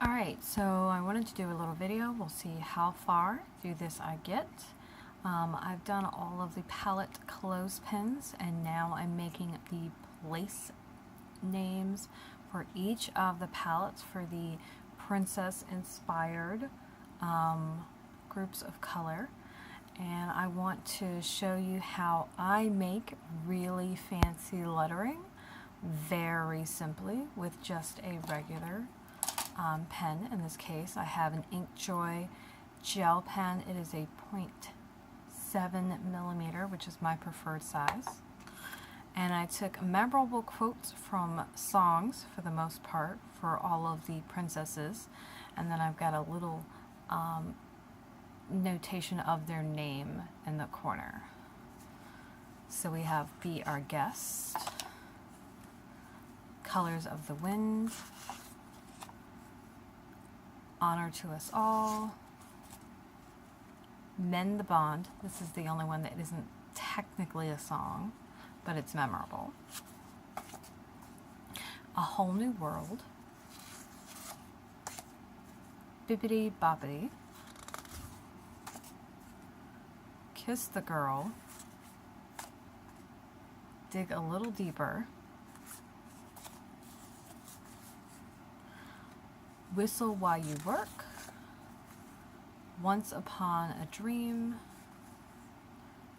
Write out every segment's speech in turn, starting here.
Alright, so I wanted to do a little video. We'll see how far through this I get. I've done all of the palette clothespins, and now I'm making the place names for each of the palettes for the princess inspired groups of color. And I want to show you how I make really fancy lettering very simply with just a regular pen. In this case, I have an Inkjoy gel pen. It is a 0.7 millimeter, which is my preferred size. And I took memorable quotes from songs, for the most part, for all of the princesses. And then I've got a little notation of their name in the corner. So we have Be Our Guest, Colors of the Wind, Honor to Us All, Mend the Bond. This is the only one that isn't technically a song, but it's memorable. A Whole New World, Bibbidi Bobbidi, Kiss the Girl, Dig a Little Deeper, Whistle While You Work, Once Upon a Dream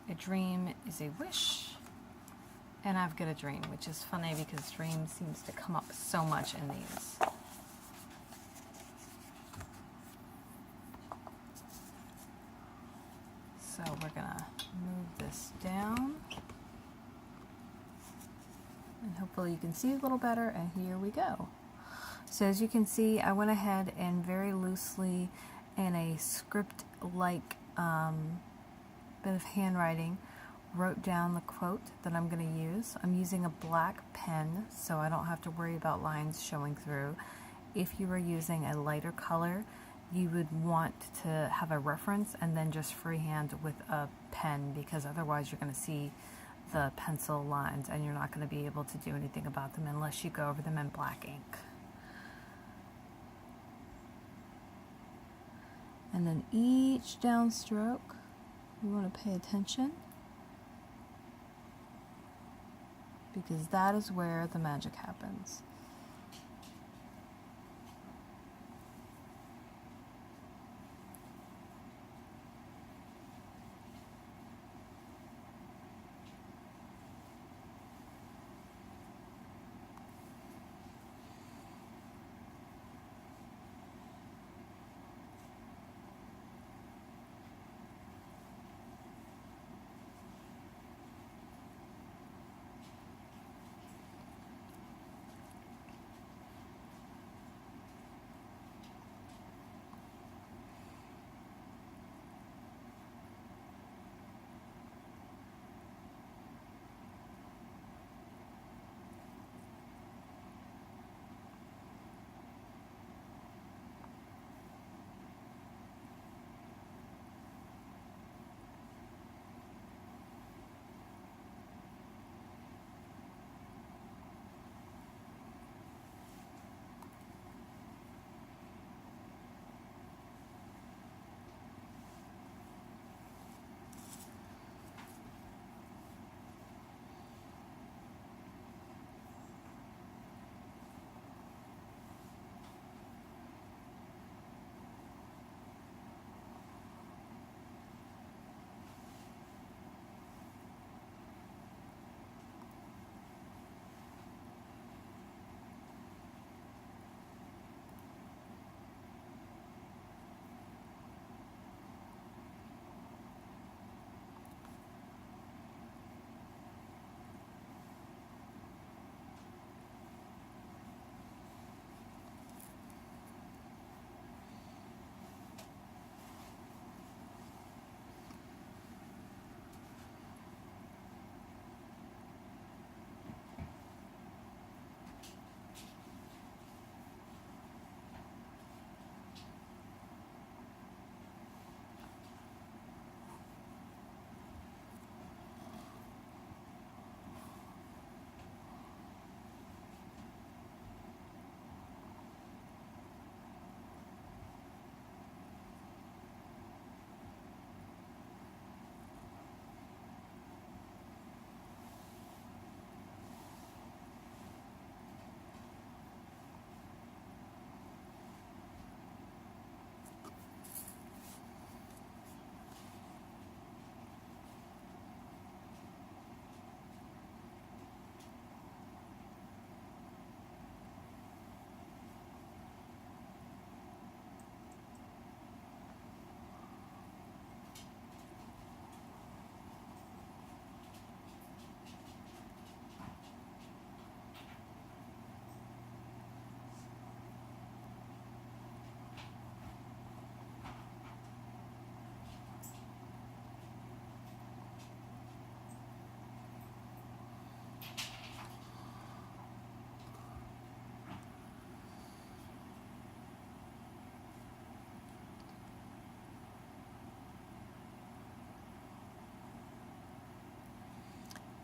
is a Wish, and I've Got a Dream, which is funny because dream seems to come up so much in these. So we're gonna move this down, and hopefully you can see a little better, and here we go. So as you can see, I went ahead and very loosely, in a script-like bit of handwriting, wrote down the quote that I'm going to use. I'm using a black pen, so I don't have to worry about lines showing through. If you were using a lighter color, you would want to have a reference and then just freehand with a pen, because otherwise you're going to see the pencil lines and you're not going to be able to do anything about them unless you go over them in black ink. And then each downstroke, you want to pay attention, because that is where the magic happens.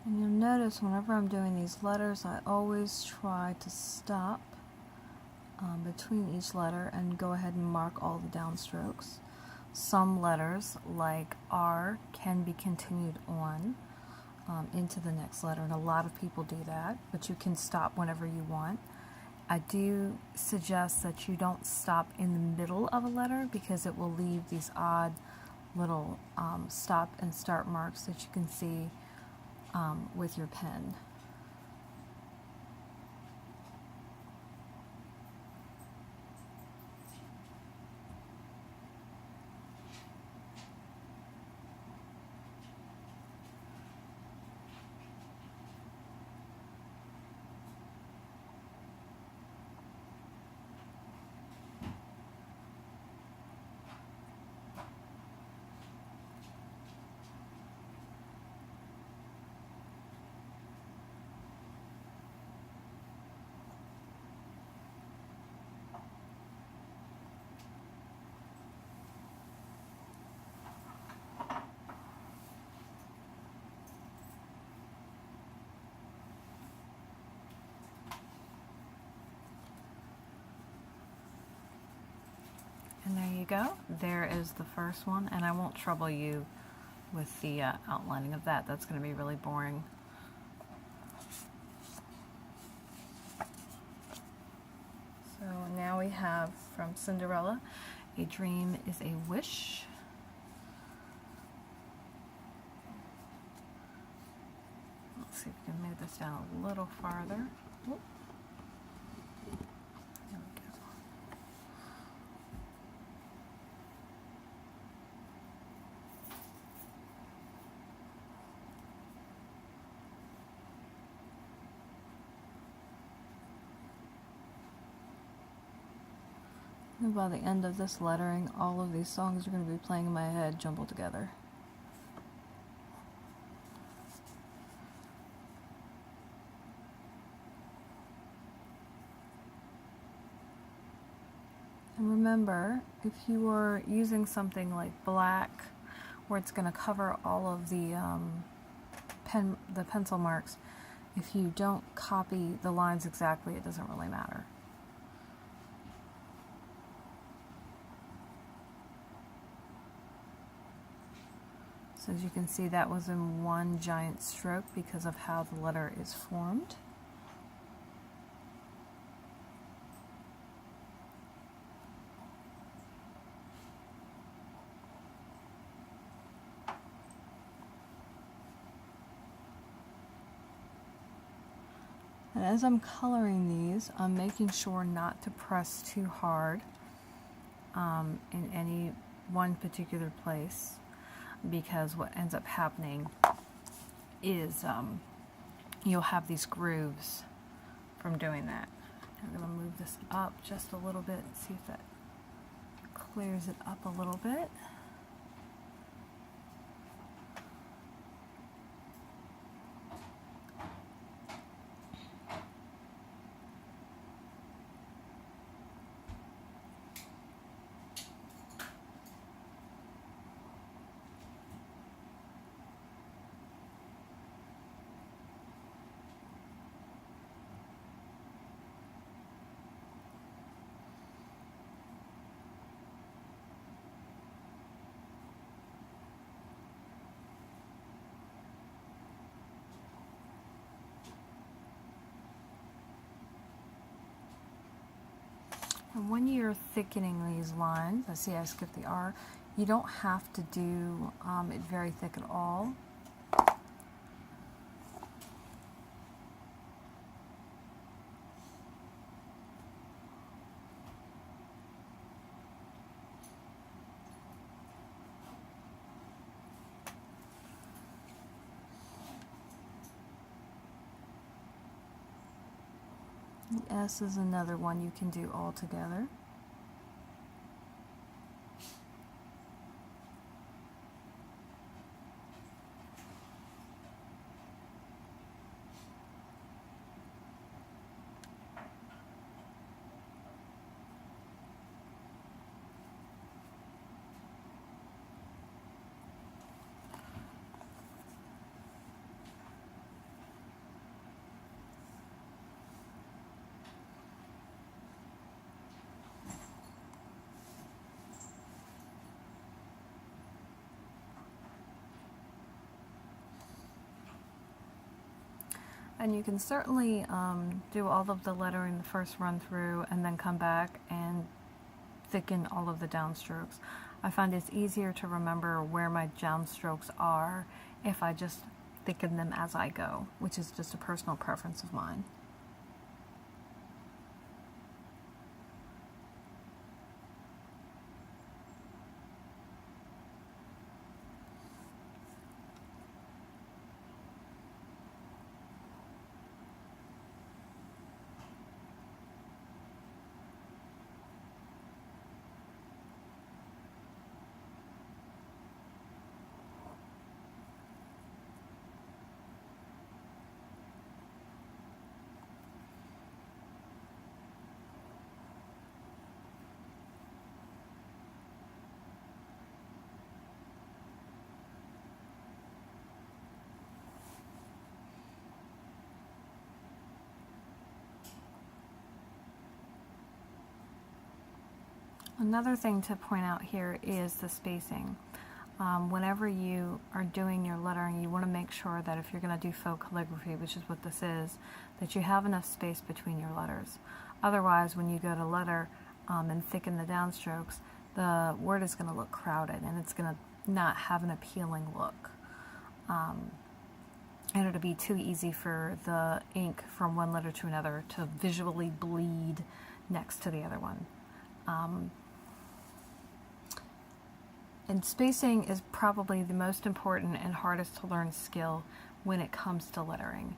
And you'll notice whenever I'm doing these letters, I always try to stop between each letter and go ahead and mark all the downstrokes. Some letters, like R, can be continued on into the next letter, and a lot of people do that, but you can stop whenever you want. I do suggest that you don't stop in the middle of a letter because it will leave these odd little stop and start marks that you can see with your pen. And there you go. There is the first one, and I won't trouble you with the outlining of that. That's going to be really boring. So now we have from Cinderella, a dream is a wish. Let's see if we can move this down a little farther. Whoop. There we go. And by the end of this lettering, all of these songs are going to be playing in my head, jumbled together. And remember, if you are using something like black, where it's going to cover all of the pencil marks, if you don't copy the lines exactly, it doesn't really matter. So as you can see, that was in one giant stroke because of how the letter is formed. And as I'm coloring these, I'm making sure not to press too hard in any one particular place, because what ends up happening is you'll have these grooves from doing that. I'm going to move this up just a little bit and see if that clears it up a little bit. And when you're thickening these lines, I see I skipped the R, you don't have to do it very thick at all. The S is another one you can do all together. And you can certainly do all of the lettering the first run through and then come back and thicken all of the downstrokes. I find it's easier to remember where my downstrokes are if I just thicken them as I go, which is just a personal preference of mine. Another thing to point out here is the spacing. Whenever you are doing your lettering, you want to make sure that if you're going to do faux calligraphy, which is what this is, that you have enough space between your letters. Otherwise, when you go to letter and thicken the downstrokes, the word is going to look crowded and it's going to not have an appealing look. And it'll be too easy for the ink from one letter to another to visually bleed next to the other one. And spacing is probably the most important and hardest to learn skill when it comes to lettering.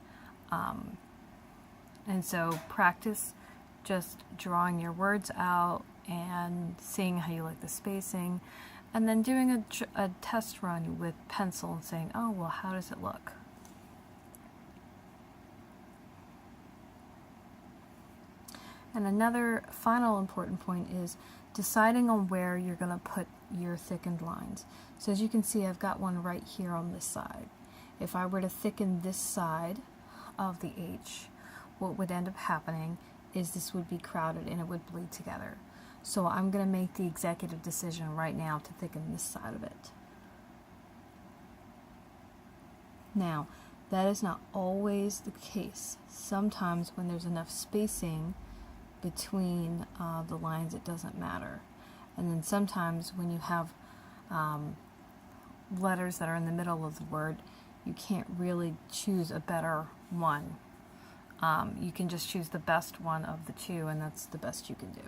And so practice just drawing your words out and seeing how you like the spacing, and then doing a test run with pencil and saying, oh, well, how does it look? And another final important point is deciding on where you're going to put your thickened lines. So as you can see, I've got one right here on this side. If I were to thicken this side of the H, what would end up happening is this would be crowded and it would bleed together. So I'm going to make the executive decision right now to thicken this side of it. Now, that is not always the case. Sometimes when there's enough spacing between the lines, it doesn't matter. And then sometimes when you have letters that are in the middle of the word, you can't really choose a better one. You can just choose the best one of the two, and that's the best you can do.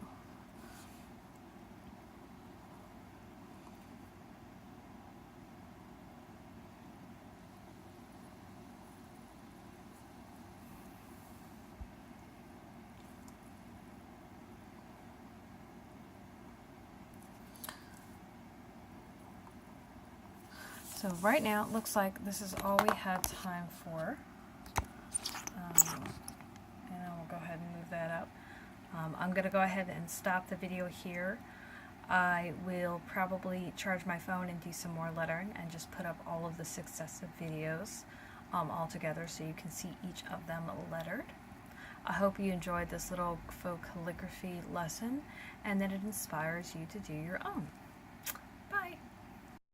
So right now it looks like this is all we had time for. And I'll go ahead and move that up. I'm going to go ahead and stop the video here. I will probably charge my phone and do some more lettering and just put up all of the successive videos all together so you can see each of them lettered. I hope you enjoyed this little faux calligraphy lesson and that it inspires you to do your own.